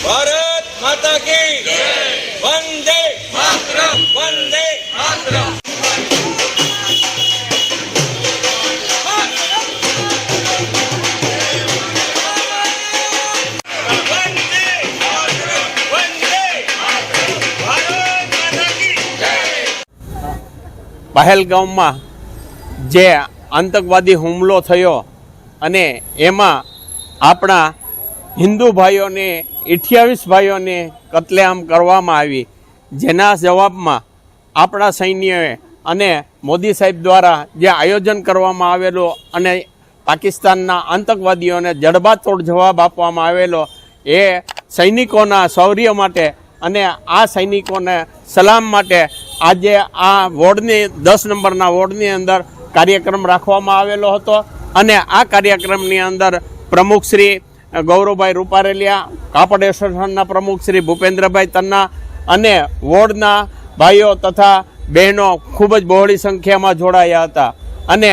ભારત માતા કી વંદે માતરમ, વંદે માતરમ. પહેલગામમાં જે આતંકવાદી હુમલો થયો અને એમાં આપણા હિન્દુ ભાઈઓને 28 ભાઈઓને કતલેઆમ કરવામાં આવી, જેના જવાબમાં આપણા સૈન્યએ અને મોદી સાહેબ દ્વારા જે આયોજન કરવામાં આવેલું અને પાકિસ્તાનના આતંકવાદીઓને જડબાતોડ જવાબ આપવામાં આવેલો, એ સૈનિકોના શૌર્ય માટે અને આ સૈનિકોને સલામ માટે આજે આ વોર્ડની 10 નંબરના વોર્ડની અંદર કાર્યક્રમ રાખવામાં આવેલો હતો. અને આ કાર્યક્રમની અંદર પ્રમુખ શ્રી ગૌરવભાઈ રૂપારેલિયા, કાપડ એસોસિએશનના પ્રમુખ શ્રી ભૂપેન્દ્રભાઈ તન્ના અને વોર્ડના ભાઈઓ તથા બહેનો ખૂબ જ બહોળી સંખ્યામાં જોડાયા હતા. અને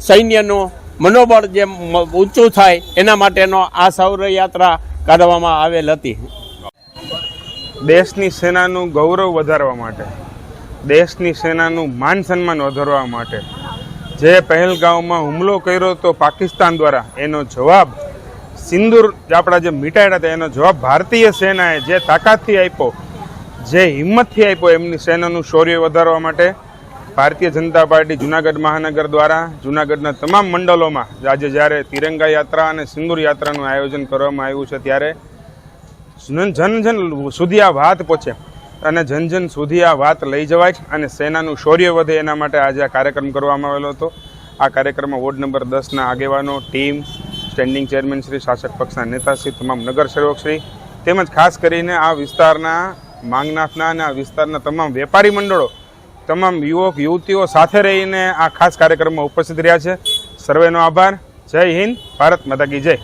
સૈન્યનું મનોબળ જે ઊંચું થાય એના માટેનો આ શૌર્ય યાત્રા કાઢવામાં આવેલ હતી. દેશની સેનાનું ગૌરવ વધારવા માટે, દેશની સેનાનું માન સન્માન વધારવા માટે જે પહેલગામમાં હુમલો કર્યો તો પાકિસ્તાન દ્વારા, એનો જવાબ સિંદૂર આપણા જે મિટાડ્યા હતા એનો જવાબ ભારતીય સેનાએ જે તાકાતથી આપ્યો, જે હિંમતથી આપ્યો, એમની સેનાનું શૌર્ય વધારવા માટે ભારતીય જનતા પાર્ટી જૂનાગઢ મહાનગર દ્વારા જૂનાગઢના તમામ મંડળોમાં આજે જ્યારે તિરંગા યાત્રા અને સિંદૂર યાત્રાનું આયોજન કરવામાં આવ્યું છે, ત્યારે જન સુધી આ વાત પહોંચે અને જન સુધી આ વાત લઈ જવાય અને સેનાનું શૌર્ય વધે, એના માટે આજે આ કાર્યક્રમ કરવામાં આવેલો હતો. આ કાર્યક્રમમાં વોર્ડ નંબર 10ના આગેવાનો, ટીમ, સ્ટેન્ડિંગ ચેરમેન શ્રી, શાસક પક્ષના નેતાશ્રી, તમામ નગરસેવકશ્રી તેમજ ખાસ કરીને આ વિસ્તારના માંગનાથના અને આ વિસ્તારના તમામ વેપારી મંડળો, તમામ યુવક યુવતીઓ સાથે રહીને આ ખાસ કાર્યક્રમમાં ઉપસ્થિત રહ્યા છે. સર્વેનો આભાર. જય હિન્દ, ભારત માતા કી જય.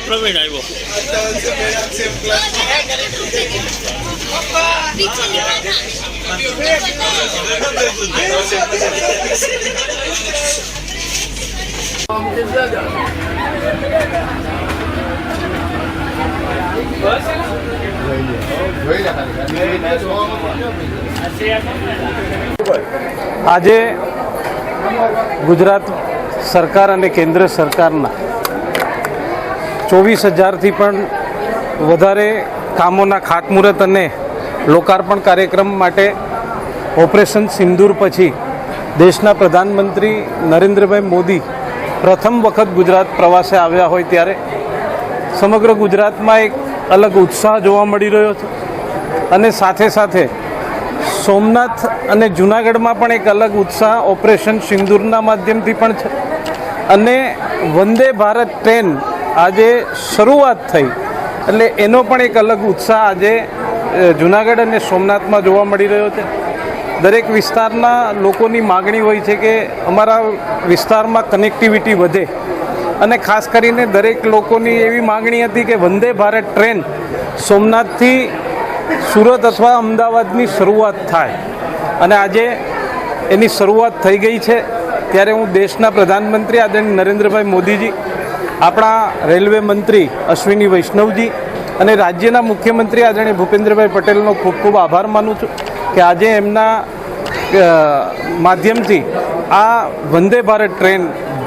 પ્રવીણ આવ્યો આજે ગુજરાત સરકાર અને કેન્દ્ર સરકારના 24,000થી પણ વધારે કામોના ખાતમુહૂર્ત અને લોકાર્પણ કાર્યક્રમ માટે ઓપરેશન સિંદૂર પછી દેશના પ્રધાનમંત્રી નરેન્દ્રભાઈ મોદી પ્રથમ વખત ગુજરાત પ્રવાસે આવ્યા હોય ત્યારે સમગ્ર ગુજરાતમાં એક અલગ ઉત્સાહ જોવા મળી રહ્યો છે અને સાથે સાથે સોમનાથ અને જૂનાગઢમાં પણ એક અલગ ઉત્સાહ ઓપરેશન સિંદૂરના માધ્યમથી પણ છે અને વંદે ભારત ટ્રેન આજે શરૂઆત થઈ એટલે એનો પણ એક અલગ ઉત્સાહ આજે જૂનાગઢ અને સોમનાથમાં જોવા મળી રહ્યો છે. દરેક વિસ્તારના લોકોની માગણી હોય છે કે અમારા વિસ્તારમાં કનેક્ટિવિટી વધે અને ખાસ કરીને દરેક લોકોની એવી માગણી હતી કે વંદે ભારત ટ્રેન સોમનાથથી સુરત અથવા અમદાવાદની શરૂઆત થાય અને આજે એની શરૂઆત થઈ ગઈ છે. ત્યારે હું દેશના પ્રધાનમંત્રી આદરણીય નરેન્દ્રભાઈ મોદીજી, આપણા રેલવે મંત્રી અશ્વિની વૈષ્ણવજી અને રાજ્યના મુખ્યમંત્રી આદરણીય ભૂપેન્દ્રભાઈ પટેલનો ખૂબ ખૂબ આભાર માનું છું કે આજે એમના માધ્યમથી આ વંદે ભારત ટ્રેન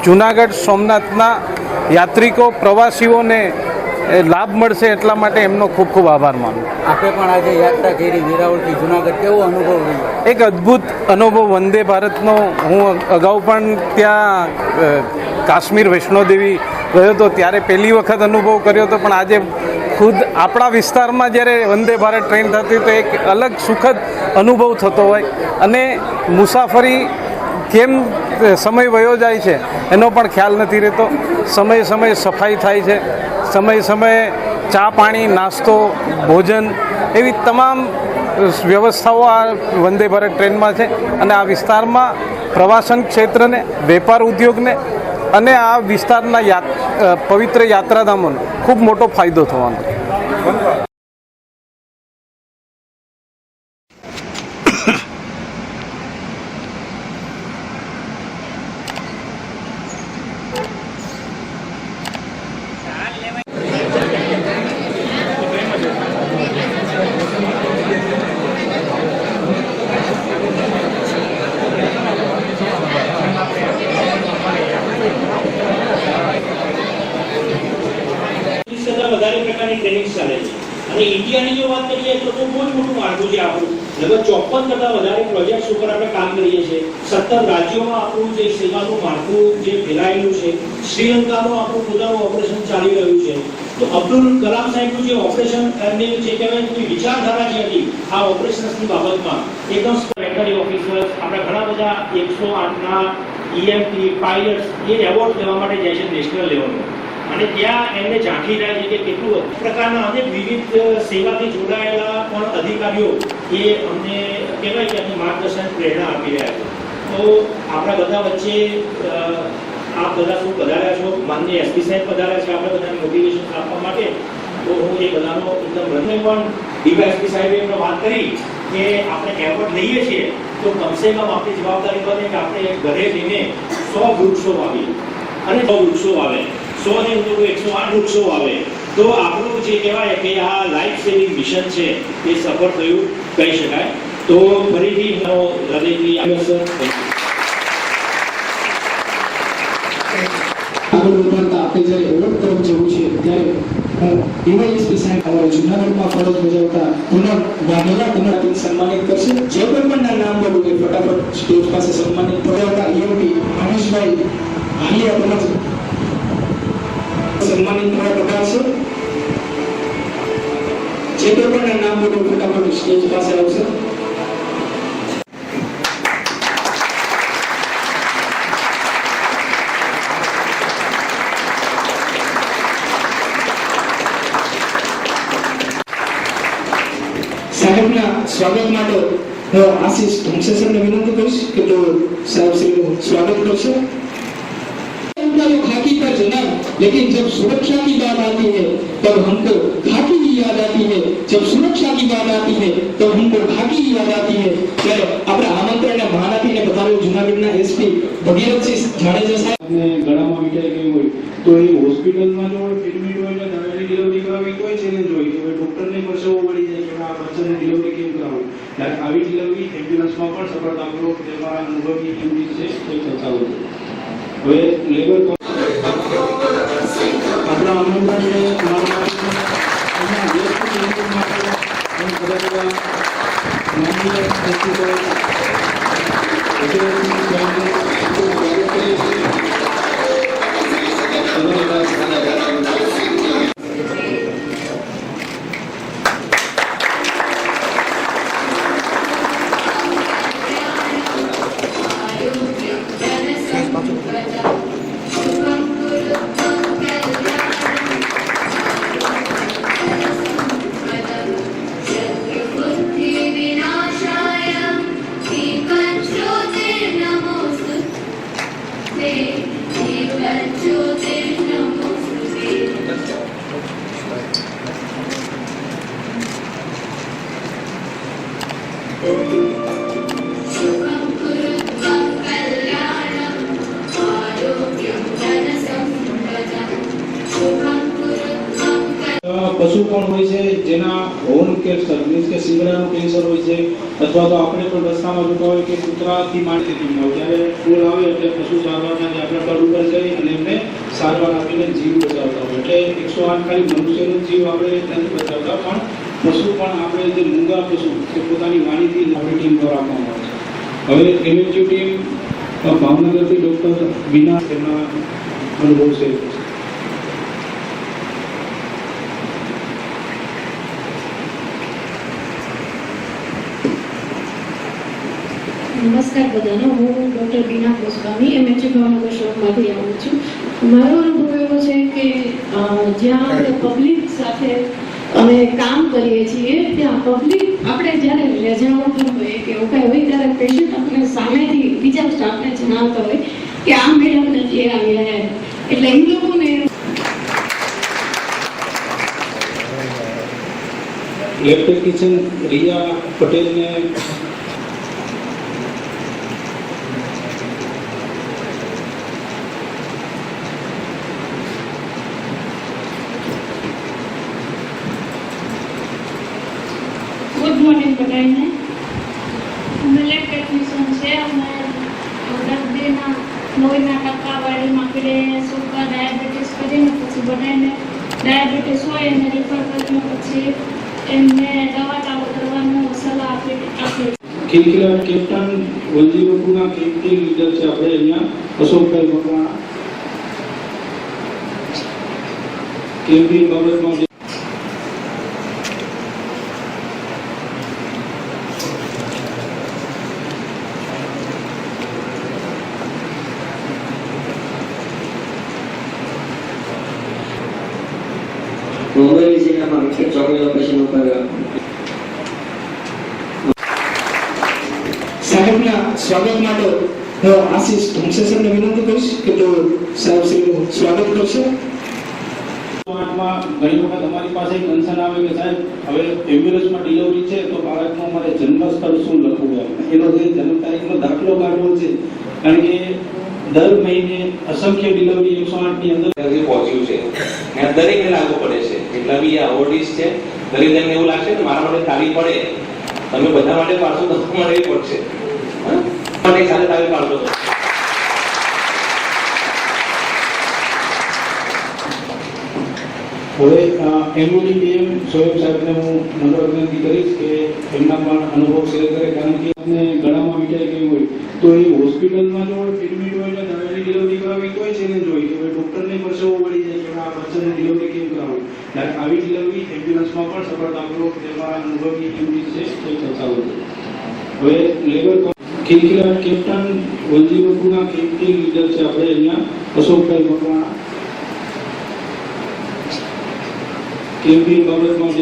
જૂનાગઢ સોમનાથના યાત્રિકો પ્રવાસીઓને લાભ મળશે એટલા માટે એમનો ખૂબ ખૂબ આભાર માનું. આપણે પણ આજે યાત્રા કરી વેરાવળથી જૂનાગઢ, કેવો અનુભવ રહ્યો? એક અદ્ભુત અનુભવ વંદે ભારતનો. હું અગાઉ પણ ત્યાં કાશ્મીર વૈષ્ણોદેવી ગયો હતો ત્યારે પહેલી વખત અનુભવ કર્યો હતો, પણ આજે ખુદ આપણા વિસ્તારમાં જ્યારે વંદે ભારત ટ્રેન થતી તો એક અલગ સુખદ અનુભવ થતો હોય અને મુસાફરી કેમ સમય વયો જાય છે એનો પણ ખ્યાલ નથી રહેતો. સમયે સમયે સફાઈ થાય છે, સમયે સમયે ચા પાણી નાસ્તો ભોજન એવી તમામ વ્યવસ્થાઓ આ વંદે ભારત ટ્રેનમાં છે અને આ વિસ્તારમાં પ્રવાસન ક્ષેત્રને, વેપાર ઉદ્યોગને અને આ વિસ્તારના પવિત્ર યાત્રાધામોને ખૂબ મોટો ફાયદો થવાનો. વધારે પ્રકારની ટ્રેનિંગ ચાલે છે અને ઇન્ડિયાની જો વાત કરીએ તો બહુ જ મોટું માળખું છે આપણું. લગભગ 54 કરતાં વધારે પ્રોજેક્ટ્સ ઉપર આપણે કામ કરીએ છીએ. 17 રાજ્યોમાં આપણું જે સેવાનું માળખું જે ફેલાયેલું છે. શ્રીલંકામાં આપણું પોતાનું ઓપરેશન ચાલી રહ્યું છે. તો અબ્દુલ કલામ સાહેબનું જે ઓપરેશન એમની જે કહેવાય વિચારધારા જે હતી આ ઓપરેશન્સની બાબતમાં એકદમ વેટનરી ઓફિસર્સ આપણા ઘણા બધા 108ના EMT પાયલટ્સ એ એવોર્ડ લેવા માટે જાય છે નેશનલ લેવલનો અને ત્યાં એમને ઝાંખી થાય છે કે કેટલું પ્રકારના અનેક વિવિધ સેવાથી જોડાયેલા પણ અધિકારીઓ એ અમને કહેવાય કે અમને માર્ગદર્શન પ્રેરણા આપી રહ્યા છે. તો આપણા બધા વચ્ચે આપ બધા શું પધાર્યા છો, માનનીય એસપી સાહેબ પધાર્યા છે આપણે બધાને મોટિવેશન આપવા માટે. તો હું એ બધાનો એકદમ હૃદય પણ ડીવાયએસપી સાહેબે એમને વાત કરી કે આપણે એફર્ટ લઈએ છીએ તો કમસે કમ આપણી જવાબદારી બને કે આપણે ઘરે જઈને 100 વૃક્ષો વાવીએ અને 100 વૃક્ષો વાવે, 100 ને 108 વૃક્ષો વાવે તો આપણું જે કહેવાય કે આ લાઈફ સેવિંગ મિશન છે એ સફળ થયું કહી શકાય. તો ફરીથી મારો હૃદયથી આગળ વધતા આપણે જ્યારે એવોર્ડ તરફ જવું છે ત્યારે હું ડીવાયએસપી સાહેબ અમારા જૂનાગઢમાં ફરજ બજાવતા વાઘેલા સન્માનિત કરશે. જે કોઈ પણ નામ બોલું કે ફટાફટ સ્ટેજ પાસે સન્માનિત બજાવતા EMT મનીષભાઈ આલિયા સન્માનિત થવા પધારશે. જે કોઈ પણ નામ બોલું ફટાફટ સ્ટેજ પાસે આવશે. સાહેબના સ્વાગત માટે હું આશીષ ધમસેસરને વિનંતી કરીશ કે તેઓ સાહેબ શ્રીનું સ્વાગત કરશે. खाकी का जनाब, लेकिन जब सुरक्षा की बात आती है तब हमको खाकी की याद आती है. जब सुरक्षा की बात आती है तब हमको खाकी की याद आती है. ત્યારે આપણે આમંત્રણને માન આપીને બતાવ્યો જૂનાગઢના એસપી ભગીરથસિંહ જાડેજા સાહેબને ગળામાં મીઠાઈ ગઈ હોય તો એ હોસ્પિટલમાં જો એડમિટ હોય ને દવાની ડિલિવરી કરાવવી કોઈ ચેલેન્જ હોય કે ડોક્ટરને પરસેવો વળી જાય કે આ બચ્ચાની ડિલિવરી કેમ કરાવવી. આવી ડિલિવરી એમ્બ્યુલન્સમાં પણ સફળતાપૂર્વક તેમાં અનુભવી એમ્બ્યુલન્સ છે એ ચર્ચાઓ છે. હવે લેબર આપણા આમંત્રણને માનવા અહીંયા વ્યસ્ત લોકો માટે હું બધા માનનીય ઉપસ્થિતો વિજયસિંહ સાહેબનું ખૂબ સ્વાગત કરીએ છીએ. પશુ પણ હોય છે જેના હોર્ન કેન્સર મીન્સ કે શિંગડાનું કેન્સર હોય છે, અથવા તો આપણે પણ રસ્તામાં જોતા હોય કે કૂતરાથી માંડી હોય ત્યારે ફૂલ આવે એટલે પશુ સારવારના જે આપણે પગ ઉપર જઈ અને એમને સારવાર આપીને જીવ બચાવતા હોય. એટલે 108 ખાલી મનુષ્યનો જીવ આપણે નથી બચાવતા, પણ પશુ પણ આપણે જે મૂંગા પશુ કે પોતાની વાણીથી આપણી ટીમ દ્વારા આપવામાં આવે છે. હવે એમએચયુ ટીમ ભાવનગરથી ડૉક્ટર વિના તેમના અનુભવ છે. નમસ્કાર બધાનો. હું ડૉક્ટર બીના ગોસ્વામી એમએચયુ ભાવનગર શોપમાંથી આવું છું. મારો અનુભવ એવો છે કે જ્યાં આપણે પબ્લિક સાથે અમે કામ કરીએ છીએ ત્યાં પબ્લિક આપણે જ્યારે રજાઓ પર હોય કે એવું કાંઈ હોય ત્યારે પેશન્ટ આપણે સામેથી બીજા સ્ટાફને જણાવતા હોય કે આ મેડમ નથી આવ્યા, એટલે એ લોકોને લેબ ટેકનિશિયન રિયા પટેલને ગુડ મોર્નિંગ બધાને. અમે લેબ ટેકનિશિયન છે. અમે દર્દીના લોહીના ટકાવારીમાં આપણે સુગર ડાયાબિટીસ કરીને પછી બધાને ડાયાબિટીસ હોય એને રિફર કરીને પછી એમને દવા ચાલુ કરવાનો સલાહ આપીએ. ખિલખિલાટ કેપ્ટન 102 ના કેમ્પની લીડર છે આપણે અહીંયા અશોકભાઈ મકવાણા. કેમ્પની બાબતમાં મોબાઈલ જિલ્લામાં વિકટ ચોકડી લોકેશન ઉપર સાહેબના સ્વાગત માટે હું આશીષ ધનસેસરને વિનંતી કરીશ કે તેઓ સાહેબ શ્રીનું સ્વાગત કરશે. માં ઘણી વખત અમારી પાસે કન્સર્ન આવે કે સાહેબ હવે એમ્બ્યુલન્સમાં ડિલિવરી છે તો બાળકનો અમારે જન્મ સ્થળ શું લખવું એમ એનો જે જન્મ તારીખનો દાખલો કાઢવો છે, કારણ કે દર મહિને અસંખ્ય ડિલિવરી 108 ની અંદર પહોંચ્યું છે અને દરેકને લાગુ પડે છે. એટલા બી આ અવોર્ડીઝ છે, દરેકને એવું લાગશે કે મારા માટે તાળી પડે, તમે બધા માટે પાડશો તો તમારે એ પડશે. માટે સાથે તાળી પાડશો. હવે એમઓડી પીએમ સોએબ સાહેબને હું નમ્ર વિનંતી કરીશ કે એમના પણ અનુભવ શેર કરે, કારણ કે આપણે ગળામાં મીઠાઈ ગઈ હોય તો એ હોસ્પિટલમાં જો એડમિટ હોય ને દવાની ડિલિવરી કરાવી તો છે ને જોઈ કે ડોક્ટરને પરસેવો વળી જાય કે આ બચ્ચાની ડિલિવરી કેમ કરાવી, ત્યારે આવી ડિલિવરી એમ્બ્યુલન્સમાં પણ સફળતાપૂર્વક તેમાં અનુભવી એમડી છે એ ચર્ચાઓ છે. હવે લેબર ખિલખિલાટ કેપ્ટન 102 ના કેમ્પની લીડર છે આપણે અહીંયા અશોકભાઈ મકવાણા. કેમ્પની બાબતમાં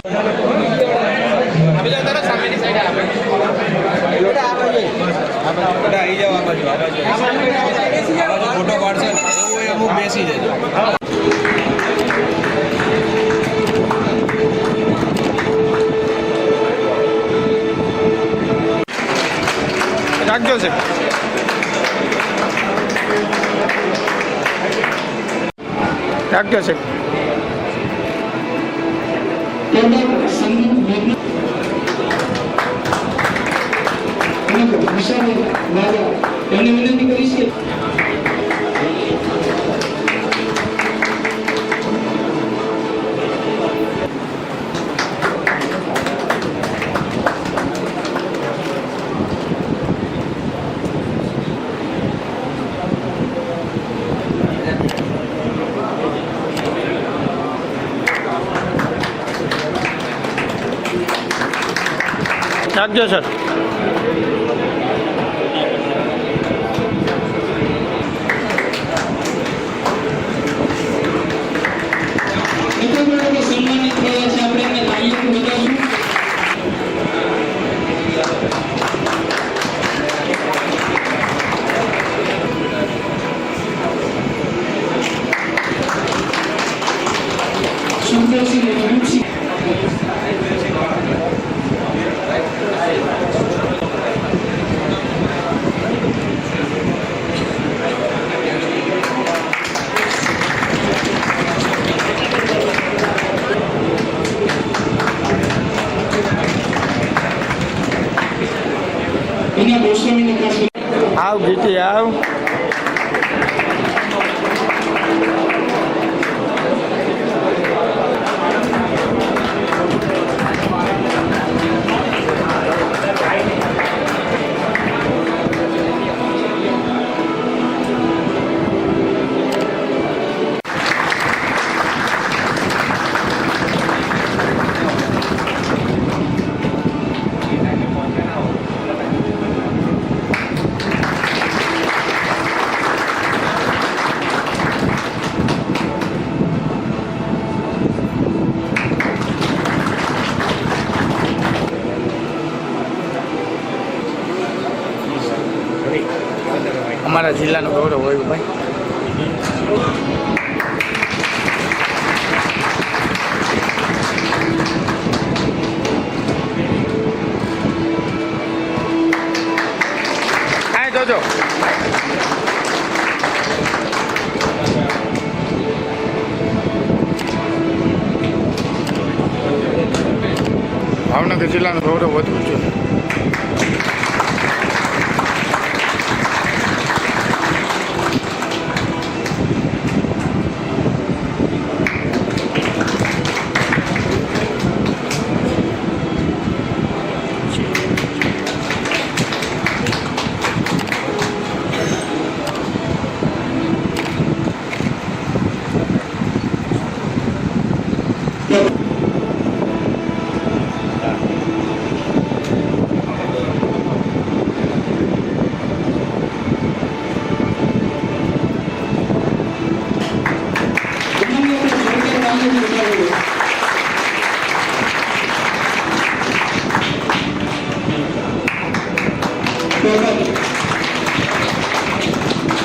ફોટો પાડશે અમુક બેસી જાય. રાખજો છે. રાખજો છે. ત્યારબાદ સંગીત મેઘના વિશાલ વાજા એમને વિનંતી કરીશ કે રાખજો સર. મિત્રો સન્માનિત થયા છે, આપણે એમને તાળીઓથી વધાવશું. સુંદરસિંહ રઘુસિંહ એના ગોસ્વામીને ખાસ આવ ગીતી આવ. અમારા જિલ્લાનો ગૌરવ હોય ભાઈ. કાંઈ જોજો. ભાવનગર જિલ્લાનું ગૌરવ વધુ છે.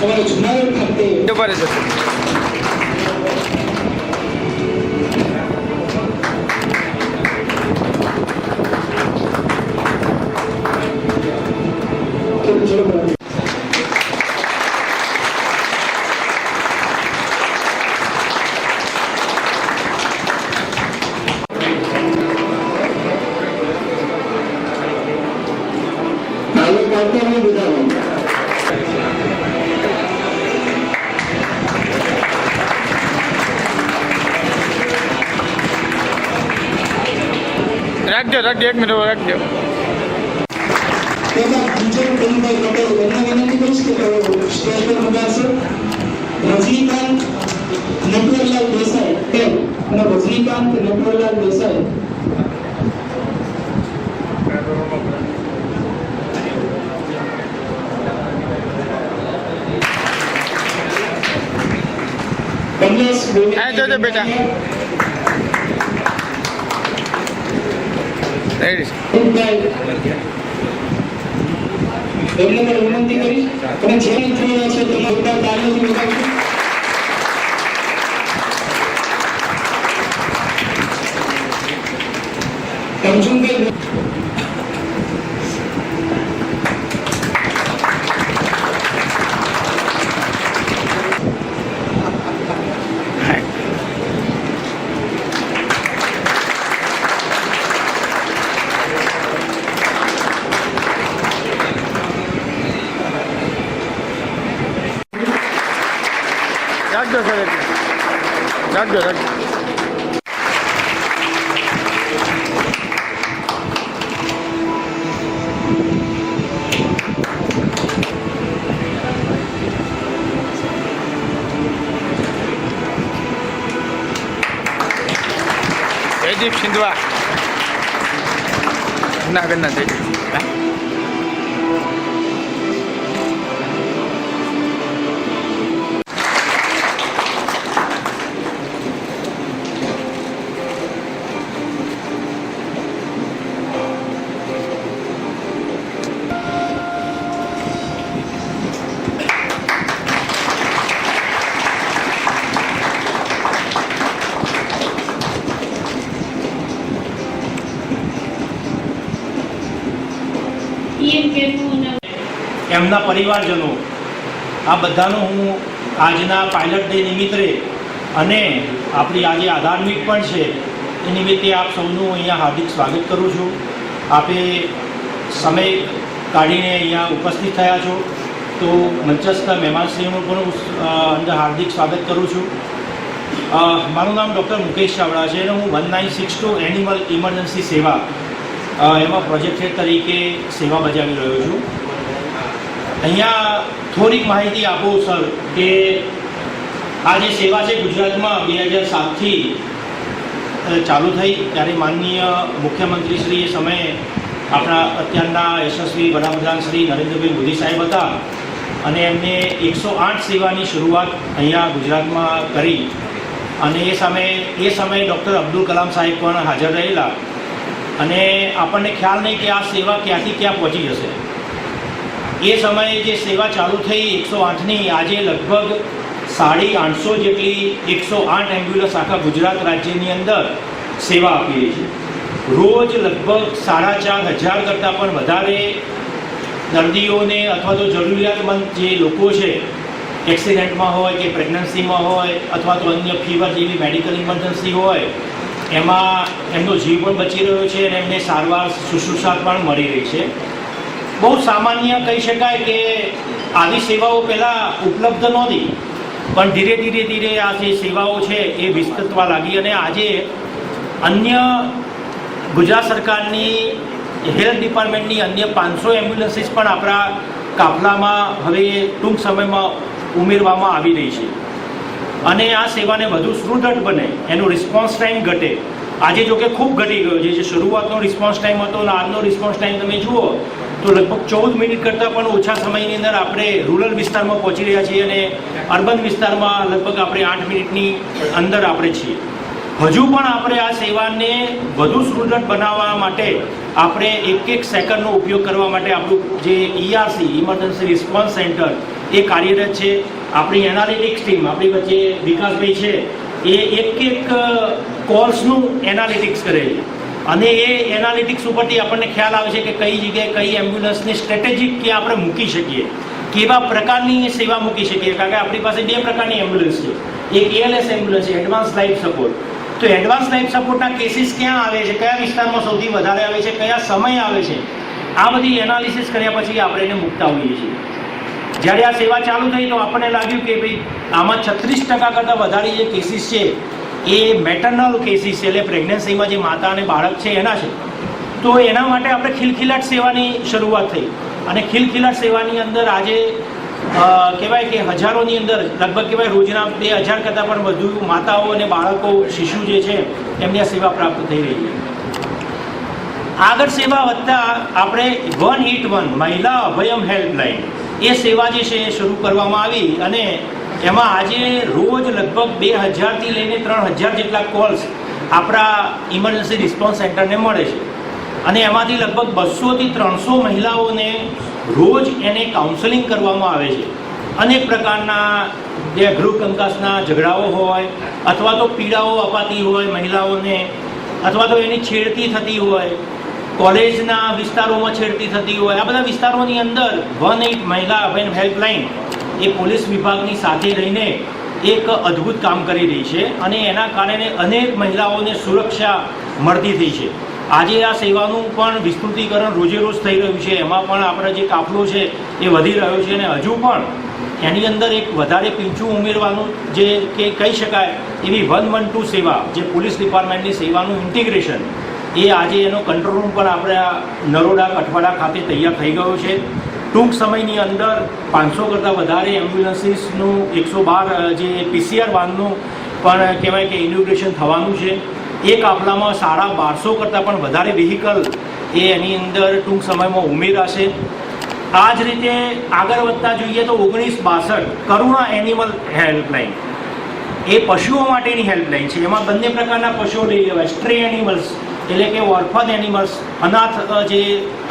અમારા જુનાગઢ ખાતે બરાબર છે. રાખજો રાખજો, 1 મિનિટ રાખજો. રજનીકાંત નટવરલાલ દેસાઈ અને રજનીકાંત નટવરલાલ દેસાઈ આ જોજો બેટા. એમને પણ વિનંતી કરી અને જે થઈ રહ્યા છે તમારા તાળીઓથી વધાવજો. અર્જુનભાઈ રાખજો સર, રાખજો રાખજો. જયદીપ સિંધવા. જુનાગઢના છે. એમના પરિવારજનો આ બધાનો હું આજના પાયલટ ડે નિમિત્તે અને આપણી આજે આધાર વીક પણ છે એ નિમિત્તે આપ સૌનું અહીંયા હાર્દિક સ્વાગત કરું છું. આપે સમય કાઢીને અહીંયા ઉપસ્થિત થયા છો તો મંચસ્થ મહેમાનશ્રીઓનું પણ અંદર હાર્દિક સ્વાગત કરું છું. મારું નામ ડૉક્ટર મુકેશ ચાવડા છે અને હું 1962 એનિમલ ઇમરજન્સી સેવા એમાં પ્રોજેક્ટ હેડ તરીકે સેવા બજાવી રહ્યો છું. અહીંયા થોડીક માહિતી આપો સર કે આ જે સેવા છે ગુજરાતમાં 2007થી ચાલુ થઈ ત્યારે માનનીય મુખ્યમંત્રી શ્રી એ સમયે આપણા અત્યારના યશસ્વી વડાપ્રધાન શ્રી નરેન્દ્રભાઈ મોદી સાહેબ હતા અને એમને 108 સેવાની શરૂઆત અહીંયા ગુજરાતમાં કરી અને એ સમયે ડૉક્ટર અબ્દુલ કલામ સાહેબ પણ હાજર રહેલા અને આપણને ખ્યાલ નહીં કે આ સેવા ક્યાંથી ક્યાં પહોંચી જશે. એ સમયે જે સેવા ચાલુ થઈ 108ની આજે લગભગ 850 જેટલી 108 એમ્બ્યુલન્સ આખા ગુજરાત રાજ્યની અંદર સેવા આપી રહી છે. રોજ લગભગ 4500 કરતાં પણ વધારે દર્દીઓને અથવા તો જરૂરિયાતમંદ જે લોકો છે એક્સિડન્ટમાં હોય કે પ્રેગ્નન્સીમાં હોય અથવા તો અન્ય ફીવર જેવી મેડિકલ ઇમરજન્સી હોય એમાં એમનો જીવ પણ બચી રહ્યો છે અને એમને સારવાર શુશ્રૂષા પણ મળી રહી છે. બહુ સામાન્ય કહી શકાય કે આવી સેવાઓ પહેલાં ઉપલબ્ધ નહોતી પણ ધીરે ધીરે આ જે સેવાઓ છે એ વિસ્તરવા લાગી અને આજે અન્ય ગુજરાત સરકારની હેલ્થ ડિપાર્ટમેન્ટની અન્ય 500 એમ્બ્યુલન્સીસ પણ આપણા કાફલામાં હવે ટૂંક સમયમાં ઉમેરવામાં આવી રહી છે અને આ સેવાને વધુ સુદૃઢ બને એનો રિસ્પોન્સ ટાઈમ ઘટે. આજે જો કે ખૂબ ઘટી ગયો છે. જે શરૂઆતનો રિસ્પોન્સ ટાઈમ હતો અને આજનો રિસ્પોન્સ ટાઈમ તમે જુઓ તો લગભગ 14 મિનિટ કરતાં પણ ઓછા સમયની અંદર આપણે રૂરલ વિસ્તારમાં પહોંચી રહ્યા છીએ અને અર્બન વિસ્તારમાં લગભગ આપણે 8 મિનિટની અંદર આપણે છીએ. હજુ પણ આપણે આ સેવાને વધુ સુદૃઢ બનાવવા માટે આપણે એક સેકન્ડનો ઉપયોગ કરવા માટે આપણું જે ERC ઇમરજન્સી રિસ્પોન્સ સેન્ટર એ કાર્યરત છે. આપણી એનાલિટિક્સ ટીમ આપણી વચ્ચે વિકાસભાઈ છે એ એક કોલ્સનું એનાલિટિક્સ કરે છે અને એ એનાલિટિક્સ ઉપરથી આપણને ખ્યાલ આવે છે કે કઈ જગ્યાએ કઈ એમ્બ્યુલન્સની સ્ટ્રેટેજિક ક્યાં આપણે મૂકી શકીએ, કેવા પ્રકારની સેવા મૂકી શકીએ. કારણ કે આપણી પાસે 2 પ્રકારની એમ્બ્યુલન્સ છે. એક ALS એમ્બ્યુલન્સ છે, એડવાન્સ લાઈફ સપોર્ટ. તો એડવાન્સ લાઈફ સપોર્ટના કેસીસ ક્યાં આવે છે, કયા વિસ્તારમાં સૌથી વધારે આવે છે, કયા સમય આવે છે, આ બધી એનાલિસિસ કર્યા પછી આપણે એને મૂકતા હોઈએ છીએ. જ્યારે આ સેવા ચાલુ થઈ તો આપણને લાગ્યું કે ભાઈ આમાં 36% કરતાં વધારે જે કેસીસ છે એ મેટર્નલ કેસીસ છે, એટલે પ્રેગ્નન્સીમાં જે માતા અને બાળક છે એના છે. તો એના માટે આપણે ખિલખિલાટ સેવાની શરૂઆત થઈ અને ખિલખિલાટ સેવાની અંદર આજે કહેવાય કે હજારોની અંદર લગભગ કહેવાય રોજના 2000 કરતાં પણ વધુ માતાઓ અને બાળકો શિશુ જે છે એમને આ સેવા પ્રાપ્ત થઈ રહી છે. આગળ સેવા વધતા આપણે 181 મહિલા અભયમ હેલ્પલાઇન એ સેવા જે છે એ શરૂ કરવામાં આવી અને એમાં આજે રોજ લગભગ 2000થી લઈને 3000 જેટલા કોલ્સ આપણા ઇમરજન્સી રિસ્પોન્સ સેન્ટરને મળે છે અને એમાંથી લગભગ 200થી 300 મહિલાઓને રોજ એને કાઉન્સેલિંગ કરવામાં આવે છે. અનેક પ્રકારના જે ગૃહ કંકાસના ઝઘડાઓ હોય અથવા તો પીડાઓ અપાતી હોય મહિલાઓને અથવા તો એની છેડતી થતી હોય, કોલેજના વિસ્તારોમાં છેડતી થતી હોય, આ બધા વિસ્તારોની અંદર 18 મહિલા અભયમ હેલ્પલાઇન એ પોલીસ વિભાગની સાથે રહીને એક અદ્ભુત કામ કરી રહી છે અને એના કારણે અનેક મહિલાઓને સુરક્ષા મળતી થઈ છે. આજે આ સેવાનું પણ વિસ્તૃતિકરણ રોજે રોજ થઈ રહ્યું છે. એમાં પણ આપણો જે કાફલો છે એ વધી રહ્યો છે અને હજુ પણ એની અંદર એક વધારે પીંછું ઉમેરવાનું જે કે કહી શકાય એવી 112 સેવા જે પોલીસ ડિપાર્ટમેન્ટની સેવાનું ઇન્ટિગ્રેશન એ આજે એનો કંટ્રોલ રૂમ પણ આપણે આ નરોડા કઠવાડા ખાતે તૈયાર થઈ ગયો છે. ટૂંક સમયની અંદર 500 કરતાં વધારે એમ્બ્યુલન્સીસનું 112 જે PCR વાનનું પણ કહેવાય કે ઇનોગ્રેશન થવાનું છે. એ કાફલામાં 1250 કરતાં પણ વધારે વ્હીકલ એ એની અંદર ટૂંક સમયમાં ઉમેરાશે. આ જ રીતે આગળ વધતા જોઈએ તો 1962 કરુણા એનિમલ હેલ્પલાઇન એ પશુઓ માટેની હેલ્પલાઇન છે. એમાં બંને પ્રકારના પશુઓ લઈ લેવાય. સ્ટ્રે એનિમલ્સ એટલે કે ઓર્ફન એનિમલ્સ, અનાથ જે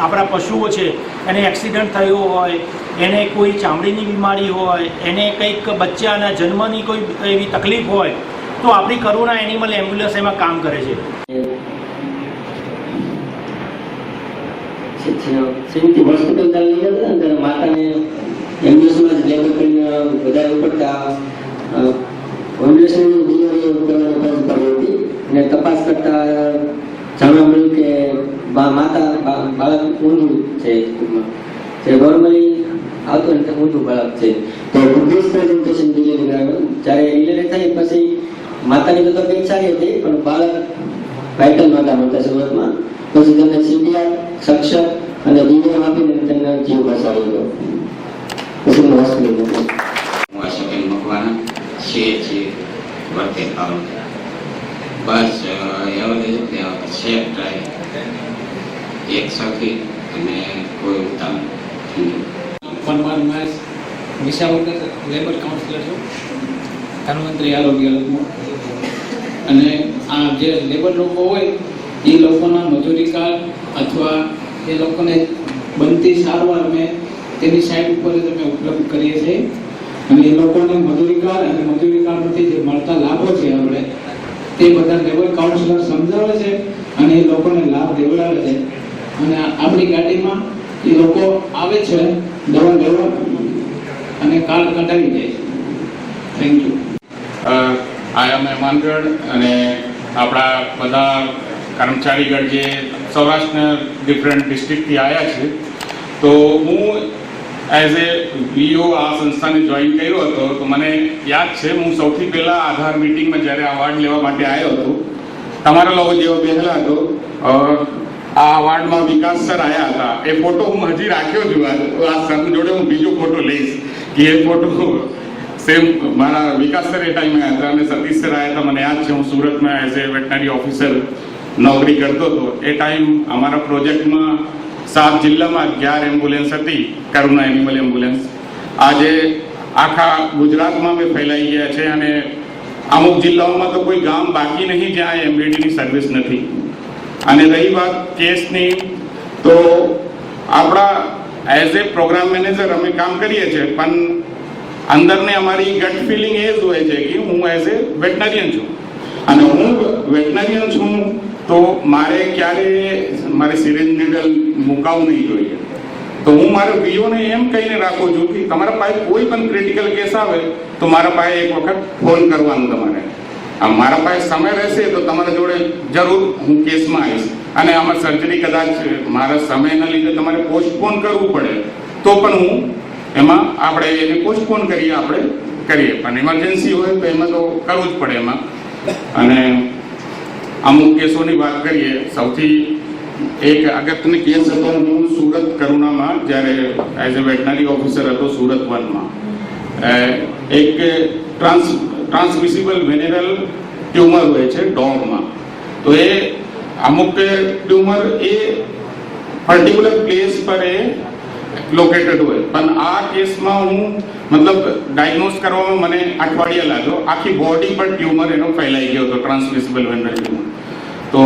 આપણા પશુઓ છે, એને એક્સિડન્ટ થયો હોય, એને કોઈ ચામડીની બીમારી હોય, એને કંઈક બચ્ચાના જન્મની કોઈ એવી તકલીફ હોય તો આપણી કરુણા એનિમલ એમ્બ્યુલન્સ એમાં કામ કરે છે. હોસ્પિટલ લઈ જતા ને ત્યારે માતાને એમ્બ્યુલન્સમાં જ લેબર કરીને વધારે ઉપડતા એમ્બ્યુલન્સની ડિલિવરી કરવાની ફરજ પડી હતી અને તપાસ કરતા જાણવા મળ્યું કે બાળક ઊંધું છે. જે નોર્મલી આવતું ને ઊંધું બાળક છે. તો ગુડ્સ પ્રેઝન્ટેશન ડિલિવરી કરાવ્યું. જ્યારે ડિલિવરી થઈ પછી માતાની તો તબિયત સારી હતી પણ બાળક વાઇટલ નહોતા મળતા શરૂઆતમાં. પછી તેમને સીપીઆર, સક્ષમ અને ડીએમ આપીને તેમને જીવ બચાવી ગયો. પછી હું હોસ્પિટલ હું અશોકન મકવાના છીએ વર્તે પાઉં બસ એવું લીધું કે શેફ ટ્રાય એક સખી અને કોઈ ઉતામ પરમાર માસ વિસાવદર લેબર કાઉન્સિલર છું, પ્રધાનમંત્રી આરોગ્ય લોકમાં. અને આ જે લેબર લોકો હોય એ લોકોના મજૂરી કાર્ડ અથવા એ લોકોને બનતી સારવાર અમે તેની સાઇટ ઉપર જ અમે ઉપલબ્ધ કરીએ છીએ. અને એ લોકોને મજૂરી કાર્ડ અને મજૂરી કાર્ડમાંથી જે મળતા લાભો છે આપણે તે બધા લેબર કાઉન્સિલર સમજાવે છે અને એ લોકોને લાભ દેવડાવે છે. અને આપણી ગાડીમાં એ લોકો આવે છે દવા લેવા અને કાર્ડ કઢાવી જાય છે. Thank you. આઈ એમ હેમાંગઢ અને આપણા બધા કર્મચારીગણ જે સૌરાષ્ટ્રના ડિફરન્ટ ડિસ્ટ્રિક્ટથી આવ્યા છે. તો હું એઝ એ વીઓ આ સંસ્થાને જોઈન કર્યો હતો તો મને યાદ છે હું સૌથી પહેલાં આધાર મિટિંગમાં જ્યારે અવોર્ડ લેવા માટે આવ્યો હતો તમારા લોકો જેવો બેઠેલા હતો. આ અવોર્ડમાં વિકાસ સર આવ્યા હતા. એ ફોટો હું હજી રાખ્યો છું. આ સર જોડે હું બીજો ફોટો લઈશ કે એ ફોટો સેમ મારા વિકાસ સર એ ટાઈમે આવ્યા હતા અને સતીશ સર આવ્યા હતા. મને યાદ છે હું સુરતમાં એઝ એ વેટનરી ઓફિસર નોકરી કરતો હતો. એ ટાઈમ અમારા પ્રોજેક્ટમાં 7 જિલ્લામાં 11 એમ્બ્યુલન્સ હતી, કરુણા એનિમલ એમ્બ્યુલન્સ. આજે આખા ગુજરાતમાં અમે ફેલાઈ ગયા છે અને અમુક જિલ્લાઓમાં તો કોઈ ગામ બાકી નહીં જ્યાં એમબીડીની સર્વિસ નથી. અને રહી વાત કેસની, તો આપણા એઝ એ પ્રોગ્રામ મેનેજર અમે કામ કરીએ છીએ પણ અંદરને અમારી ગટ ફિલિંગ એ જ હોય છે કે હું એઝ એ વેટનરિયન છું અને હું વેટનરિયન છું તો મારે ક્યારે મારે સિરિંજ નીડલ મુકાવવું નહીં જોઈએ. તો હું મારા વીઓને એમ કહીને રાખું છું કે તમારા પાસે કોઈ પણ ક્રિટિકલ કેસ આવે તો મારા પાસે એક વખત ફોન કરવાનું તમારે. મારા પાસે સમય રહેશે તો તમારા જોડે જરૂર હું કેસમાં આવીશ. અને આમાં સર્જરી કદાચ મારા સમયના લીધે તમારે પોસ્ટપોન કરવું પડે તો પણ હું એમાં આપણે એને પોસ્ટપોન કરીએ પણ ઇમરજન્સી હોય તો એમાં તો કરવું જ પડે એમાં. અને અમુક કેસોની વાત કરીએ, સૌથી એક અગત્યનો કેસ હતો. હું સુરત કરુણામાં જ્યારે એઝ એ વેટનરી ઓફિસર હતો સુરત 1માં એક ટ્રાન્સમિસિબલ વેનેરલ ટ્યુમર હોય છે ડોગમાં. તો એ અમુક ટ્યુમર એ પર્ટિક્યુલર પ્લેસ પર એ લોકેટેડ હોય પણ આ કેસમાં હું મતલબ ડાયગ્નોઝ કરવામાં મને અઠવાડિયા લાગ્યો. આખી બોડી પર ટ્યુમર એનો ફેલાઈ ગયો હતો, ટ્રાન્સમિસિબલ વેનરલ ટ્યુમર. તો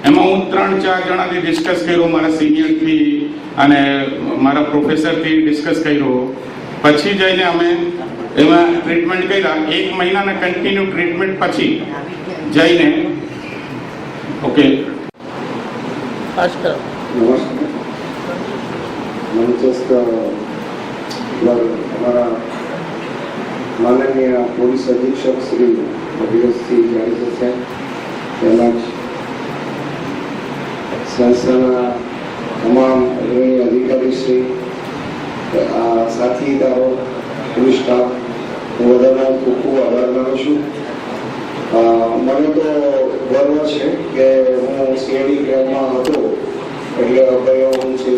એમાં હું 3-4 જણાથી ડિસ્કસ કર્યો, મારા સિનિયરથી અને મારા પ્રોફેસરથી ડિસ્કસ કર્યો. પછી જઈને અમે એમાં ટ્રીટમેન્ટ કર્યા. 1 મહિનાના કન્ટિન્યુ ટ્રીટમેન્ટ પછી જઈને ઓકે हमारा माननीय पुलिस अधीक्षक श्री भगीरथसिंह जाडेजा साहेब તેમજ સંસ્થાના તમામ અધિકારી શ્રી સાથીદારો પોલીસ સ્ટાફ હું બધાનો ખૂબ ખૂબ આભાર માનું છું. મને તો ગર્વ છે કે હું સીઆઈડી ક્રેમમાં હતો એટલે અભયો છે,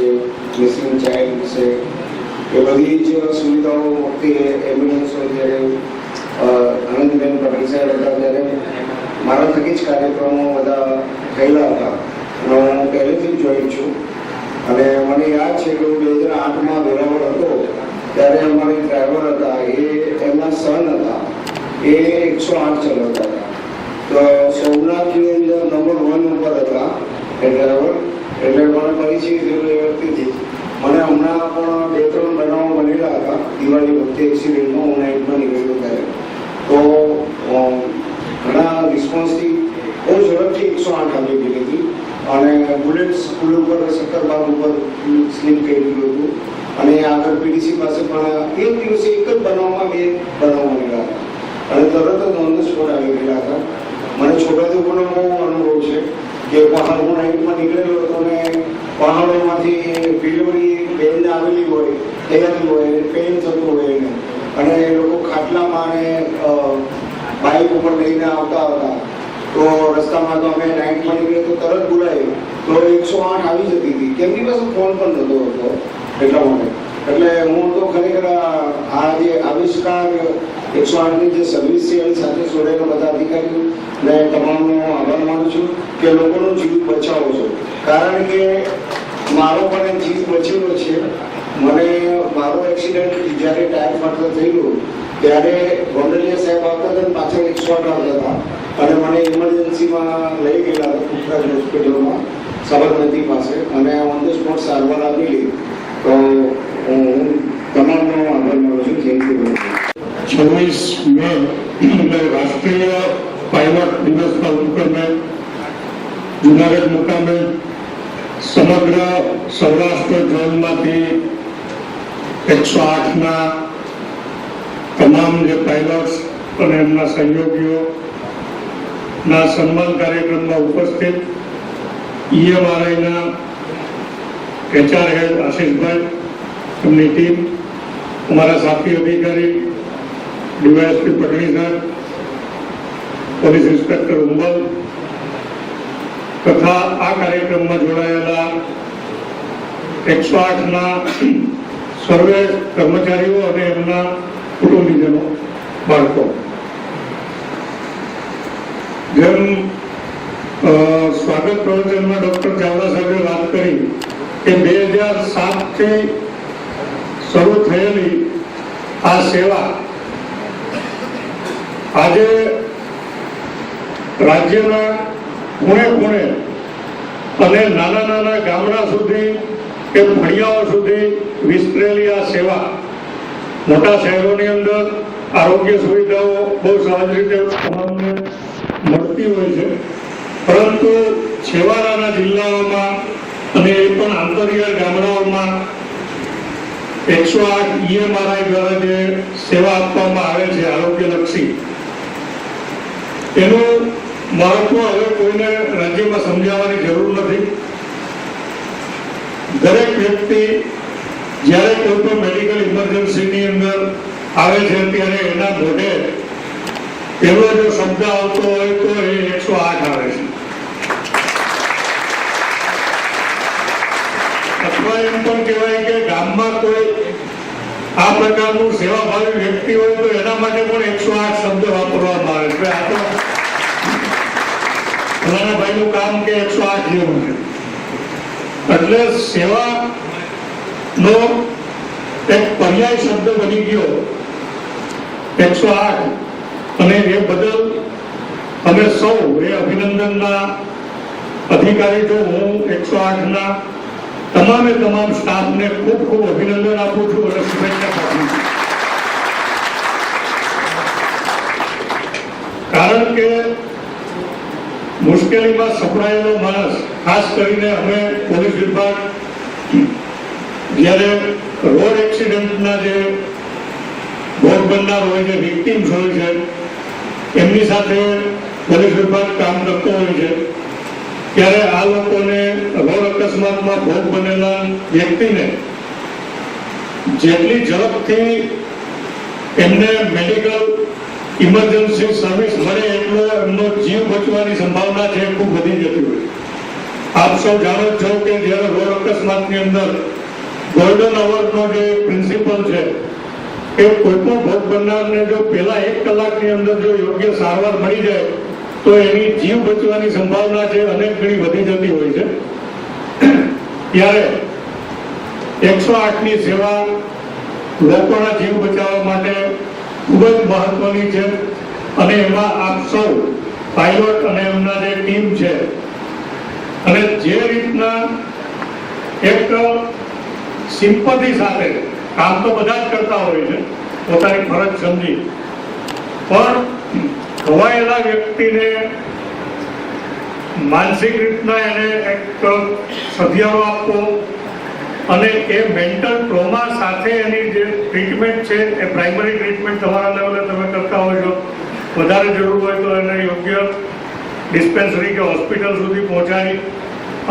મિસિંગ ચાઇલ્ડ છે, એ બધી જ સુવિધાઓ મોટી એમ્બ્યુલન્સો જ્યારે આનંદબેન પટેલ સાહેબ હતા ત્યારે મારા થકી જ કાર્યક્રમો બધા થયેલા હતા હું પહેલેથી જોઈન છું અને મને યાદ છે કે હું 2008માં વેરાવળ હતો ત્યારે અમારે ડ્રાઈવર હતા, એ એમના સન હતા, એ 108 ચલાવતા હતા. તો સોમનાથની અંદર નંબર 1 ઉપર હતા એ ડ્રાઈવર, એટલે મને પરિચય થયેલો એ વખતેથી. મને હમણાં પણ 2-3 બનાવો બનેલા હતા દિવાળી વખતે એક્સિડન્ટમાં, હું નાઇટમાં નીકળ્યો ત્યારે. તો ઘણા રિસ્પોન્સથી બહુ ઝડપથી 108 આવી ગઈ હતી અને બુલેટ સ્કૂલ ઉપર સક્કરબાગ ઉપર સ્લીપ કરી ગયું હતું અને આગળ પીડીસી પાસે પણ એક દિવસે એક જ બનાવમાં 2 બનાવો બનેલા હતા અને તરત જ ઓન ધ સ્પોટ આવી ગયેલા હતા. મને છોટાથી પણ બહુ અનુભવ છે કે પહાડ, હું નાઇટમાં નીકળેલો હતો ને પહાડોમાંથી ડિલિવરી બેન આવેલી હોય, થયેલી હોય, પેન થતું હોય એને, અને એ લોકો ખાટલામાં અને બાઇક ઉપર લઈને આવતા હતા. તો રસ્તામાં તો અમે નાઇટમાં નીકળીએ તો તરત બોલાય તો 108 આવી જતી હતી. કેમની પાસે ફોન પણ નહોતો હતો એટલા માટે. એટલે હું તો ખરેખર આ જે આવિષ્કાર 108ની જે સર્વિસ છે એની સાથે જોડાયેલા બધા અધિકારીઓ ને તમામનો આભાર માનું છું કે લોકોનો જીવ બચાવો છો. કારણ કે મારો પણ જીવ બચેલો છે. મને મારો એક્સિડન્ટ જ્યારે ટાયર ફાટતો થયેલું ત્યારે ગોંડલિયા સાહેબ આવતા હતા, પાછળ 108 આવતા હતા અને મને ઇમરજન્સીમાં લઈ ગયેલા હતા પુખરાજ હોસ્પિટલમાં સાબરમતી પાસે અને ઓન ધ સ્પોટ સારવાર આપેલી. તો હું તમામનો આભાર માનું છું. Thank you. 26 મે એટલે રાષ્ટ્રીય પાયલોટ દિવસના ઉપક્રમે જુનાગઢ મુકામે સમગ્ર સૌરાષ્ટ્ર ઝોનમાંથી 108ના તમામ જે પાયલોટ્સ અને એમના સહયોગીઓના સન્માન કાર્યક્રમમાં ઉપસ્થિત EMRIના HR હેડ આશીષભાઈ, એમની ટીમ, અમારા સાથી અધિકારી DYSP પટણી સાહેબ, પોલીસ ઇન્સ્પેક્ટર ઉંબલ તથા આ કાર્યક્રમમાં જોડાયેલા 108ના સર્વે કર્મચારીઓ અને એમના કુટુંબીજનો, બાળકો. જેમ સ્વાગત પ્રવચનમાં ડોક્ટર ચાવડા સાહેબે વાત કરી કે 2007થી શરૂ થયેલી આ સેવા આજે રાજ્યના ખૂણે ખૂણે અને નાના નાના ગામડા સુધી કે ફળિયાઓ સુધી વિસ્તરેલી આ સેવા મોટા શહેરોની અંદર આરોગ્ય સુવિધાઓ બહુ સહજ રીતે તમામને મળતી હોય છે, પરંતુ છેવાડાના જિલ્લાઓમાં અને એ પણ આંતરિયાળ ગામડાઓમાં 108 EMRI દ્વારા જે સેવા આપવામાં આવે છે આરોગ્યલક્ષી, એનું મહત્વ હવે કોઈને રાજ્યમાં સમજાવવાની જરૂર નથી. દરેક વ્યક્તિ જ્યારે કોઈ પણ મેડિકલ ઇમરજન્સીની અંદર આવે છે ત્યારે એના મોઢે એવો જો શબ્દ આવતો હોય તો એ 108 આવે છે. અથવા એમ પણ કહેવાય કે ગામમાં કોઈ આ પ્રકારનું સેવાભાવી વ્યક્તિ હોય તો એના માટે પણ 108 શબ્દ વાપરવામાં આવે છે. આ તો ફલાણા ભાઈનું કામ કે 108 જેવું છે. એટલે સેવાનો એક પર્યાય શબ્દ બની ગયો 108, અને એ બદલ અમે સૌ એ અભિનંદનના અધિકારી છું. હું 108ના તમામે તમામ સ્ટાફને ખૂબ ખૂબ અભિનંદન આપું છું અને શુભેચ્છા પાઠવું છું. કારણ કે મુશ્કેલીમાં સપડાયેલો માણસ, ખાસ કરીને અમે પોલીસ વિભાગ જ્યારે રોડ એક્સિડન્ટના જે ભોગ બનનાર હોય છે, વિક્ટિમ્સ હોય છે, એમની સાથે પોલીસ વિભાગ કામ કરતો હોય છે, ત્યારે આ લોકોને રોડ અકસ્માતમાં ભોગ બનેલા વ્યક્તિને જેટલી ઝડપથી એમને મેડિકલ ઇમરજન્સી સર્વિસ મળે એટલો એમનો જીવ બચવાની સંભાવના છે ખૂબ વધી જતી હોય. આપ સૌ જાણો છો કે જ્યારે રોડ અકસ્માતની અંદર ગોલ્ડન અવરનો જે પ્રિન્સિપલ છે કે કોઈ પણ ભોગ બનનારને જો પહેલા 1 કલાકની અંદર જો યોગ્ય સારવાર મળી જાય તો એની જીવ બચવાની સંભાવના છે અનેક ગણી વધી જતી હોય છે. ત્યારે 108ની સેવા લોકોના જીવ બચાવવા માટે ખૂબ જ મહત્વની છે. અને એમાં આપ સૌ પાયલોટ અને એમના જે ટીમ છે અને જે રીતના એક સિમ્પથી સાથે કામ તો બધા જ કરતા હોય છે પોતાની ફરજ સમજી, પણ ખવાયેલા વ્યક્તિને માનસિક રીતના એને એક સધિયારો આપવો અને એ મેન્ટલ ટ્રોમા સાથે એની જે ટ્રીટમેન્ટ છે એ પ્રાઇમરી ટ્રીટમેન્ટ તમારા લેવલે તમે કરતા હોય છો. વધારે જરૂર હોય તો એને યોગ્ય ડિસ્પેન્સરી કે હોસ્પિટલ સુધી પહોંચાડી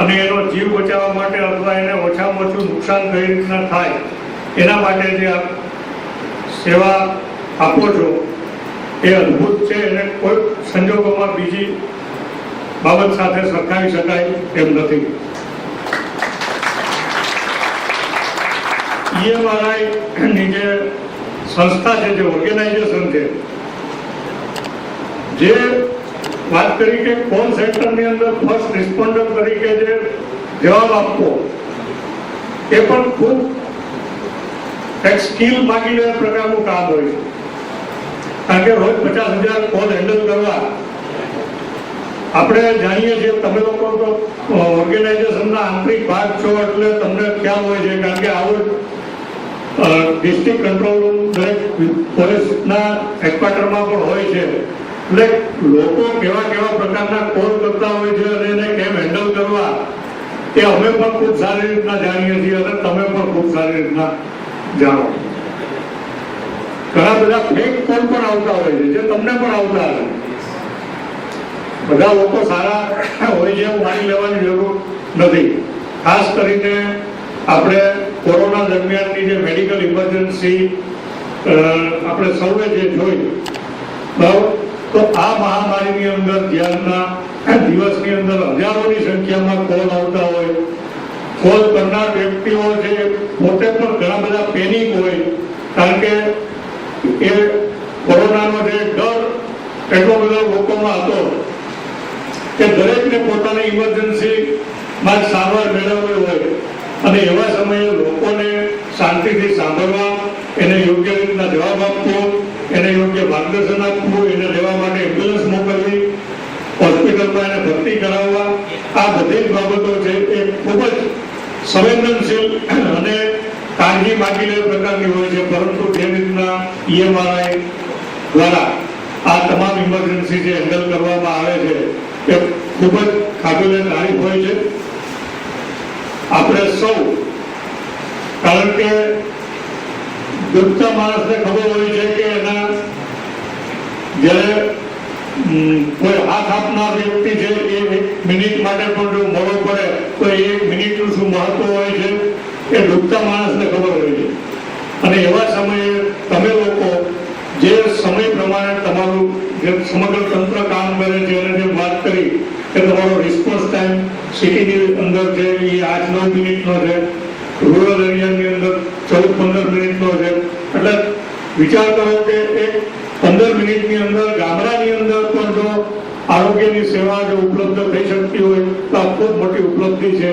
અને એનો જીવ બચાવવા માટે અથવા એને ઓછામાં ઓછું નુકસાન કઈ રીતના થાય એના માટે જે આપ સેવા આપો છો એ અદ્ભુત છે. એને કોઈ સંજોગોમાં બીજી બાબત સાથે સરખાવી શકાય એમ નથી. EMRI ની જે સંસ્થા છે, જે ઓર્ગેનાઇઝેશન છે, જે વાત કરી કે કોલ સેન્ટરની અંદર ફર્સ્ટ રિસ્પોન્ડર તરીકે જે જવાબ આપવો એ પણ ખૂબ એક સ્કિલ માંગી લે પ્રકારનું કામ હોય છે. કારણ કે રોજ 50,000 કોલ હેન્ડલ કરવા આપણે જાણીએ છીએ. તમે લોકો તો ઓર્ગેનાઇઝેશનના આંતરિક ભાગ છો એટલે તમને ખ્યાલ હોય છે. કારણ કે આવો ડિસ્ટ્રિક્ટ કંટ્રોલ રૂમ દરેક પોલીસના હેડક્વાર્ટરમાં પણ હોય છે. એટલે લોકો કેવા કેવા પ્રકારના કોલ કરતા હોય છે અને એને કેમ હેન્ડલ કરવા એ અમે પણ ખૂબ સારી રીતના જાણીએ છીએ અને તમે પણ ખૂબ સારી રીતના જાણો. ઘણા બધા ફેક કોલ પણ આવતા હોય છે, જે તમને પણ આવતા હશે. બધા લોકો સારા હોય છે એવું માની લેવાની જરૂર નથી. ખાસ કરીને આપણે કોરોના દરમિયાનની જે મેડિકલ ઇમરજન્સી આપણે સૌએ જે જોઈ, બરાબર, તો આ મહામારીની અંદર ધ્યાનના દિવસની અંદર હજારોની સંખ્યામાં કોલ આવતા હોય. કોલ કરનાર વ્યક્તિઓ છે પોતે પણ ઘણા બધા પેનિક હોય. કારણ કે એ કોરોનાનો જે ડર એટલો બધો લોકોમાં હતો કે દરેકને પોતાની ઇમરજન્સીમાં સારવાર મેળવવી હોય અને એવા સમયે લોકોને શાંતિથી સાંભળવા, એને યોગ્ય રીતના જવાબ આપવો, એને યોગ્ય માર્ગદર્શન આપવું, એને લેવા માટે એમ્બ્યુલન્સ મોકલવી, હોસ્પિટલમાં એને ભરતી કરાવવા, આ બધી જ બાબતો છે એ ખૂબ જ સંવેદનશીલ અને કાળજી માંગી લે પ્રકારની હોય છે. પરંતુ જે રીતના EMRI દ્વારા આ તમામ ઇમરજન્સી જે હેન્ડલ કરવામાં આવે છે એ ખૂબ જ કાબિલે તારીફ હોય છે. આપણે સૌ, કારણ કે ડૂબતા માણસને ખબર હોય છે કે એના જ્યારે કોઈ હાથ આપનાર વ્યક્તિ છે એ 1 મિનિટ માટે પણ જો મોડો પડે તો એ 1 મિનિટનું શું મહત્વ હોય છે એ ડૂબતા માણસને ખબર હોય છે. અને એવા સમયે તમે લોકો જે સમય પ્રમાણે તમારું જે સમગ્ર તંત્ર કામ કરે છે અને જે વાત કરી કે તમારો રિસ્પોન્સ ટાઈમ સિટીની અંદર છે એ 8-9 મિનિટનો છે, રૂરલ એરિયાની અંદર 14-15 મિનિટનો છે. એટલે વિચાર કરો કે એક 15 મિનિટની અંદર ગામડાની અંદર પણ જો આરોગ્યની સેવા જો ઉપલબ્ધ થઈ શકતી હોય તો આ ખૂબ મોટી ઉપલબ્ધિ છે.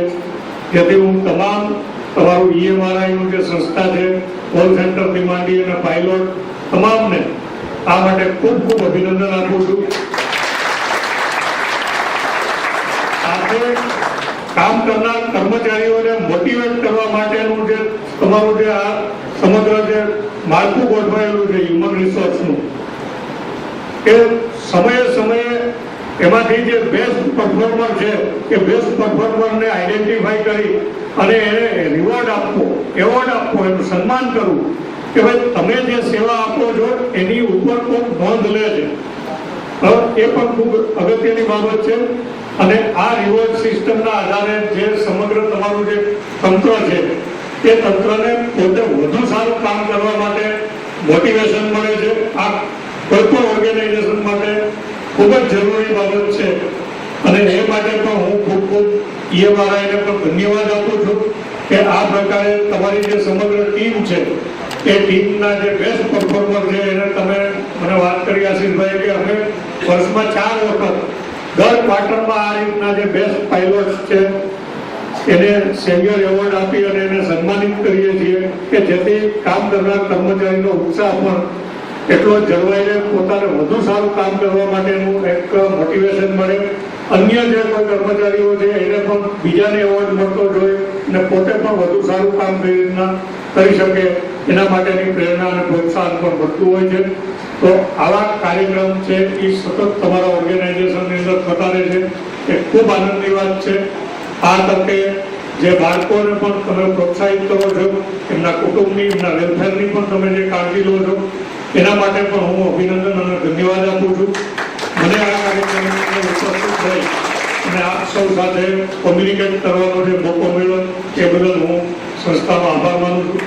જેથી હું તમામ તમારું EMRI નું જે સંસ્થા છે, કોલ સેન્ટરથી માંડી અને પાયલોટ તમામને આ માટે ખૂબ ખૂબ અભિનંદન આપું છું. સાથે કામ કરનાર કર્મચારીઓને મોટિવેટ કરવા માટેનું જે તમારું જે આ સમગ્ર જે માળખું ગોઠવાયેલું છે હ્યુમન રિસોર્સનું, કે સમયે સમયે એમાંથી જે બેસ્ટ પરફોર્મર છે એ બેસ્ટ પરફોર્મરને આઈડેન્ટિફાઈ કરી અને એને રિવોર્ડ આપવો, એવોર્ડ આપવો, એનું સન્માન કરવું કે ભાઈ તમે જે સેવા આપો છો એની ઉપર કોઈ નોંધ લે છે. એ પણ ખૂબ અગત્યની બાબત છે. અને આ રિવોર્ડ સિસ્ટમના આધારે જે સમગ્ર તમારું જે તંત્ર છે એ તંત્રને પોતે વધુ સારું કામ કરવા માટે મોટિવેશન મળે છે. આ કોઈ પણ ઓર્ગેનાઇઝેશન માટે ખૂબ જ જરૂરી બાબત છે. અને એ માટે પણ હું ખૂબ ખૂબ EMRI ને પણ ધન્યવાદ આપું છું કે આ પ્રકારે તમારી જે સમગ્ર ટીમ છે એ ટીમના જે બેસ્ટ પરફોર્મર છે એને તમે મને વાત કરી આશીષભાઈ કે અમે વર્ષમાં 4 વખત દર ક્વાર્ટરમાં આ રીતના જે બેસ્ટ પાયલોટ છે એને સેવિયર એવોર્ડ આપી અને એને સન્માનિત કરીએ છીએ કે જેથી કામ કરનાર કર્મચારીનો ઉત્સાહ પણ એટલો જ જળવાઈ રહે, પોતાને વધુ સારું કામ કરવા માટેનું એક મોટિવેશન મળે. અન્ય જે કોઈ કર્મચારીઓ છે એને પણ બીજાને એવોર્ડ મળતો જોઈએ અને પોતે પણ વધુ સારું કામ કઈ રીતના કરી શકે એના માટેની પ્રેરણા અને પ્રોત્સાહન પણ મળતું હોય છે. તો આવા કાર્યક્રમ છે એ સતત તમારા ઓર્ગેનાઇઝેશનની અંદર થતા રહે છે. એ ખૂબ આનંદની વાત છે. આ તકે જે બાળકોને પણ તમે પ્રોત્સાહિત કરો છો, એમના કુટુંબની, એમના વેલફેરની પણ તમે જે કાળજી લો છો, એના માટે પણ હું અભિનંદન અને ધન્યવાદ આપું છું. મને આ કાર્યક્રમની અંદર ઉપસ્થિત થઈ અને આપ સૌ સાથે કોમ્યુનિકેટ કરવાનો જે મોકો મળ્યો એ બદલ હું સંસ્થાનો આભાર માનું છું.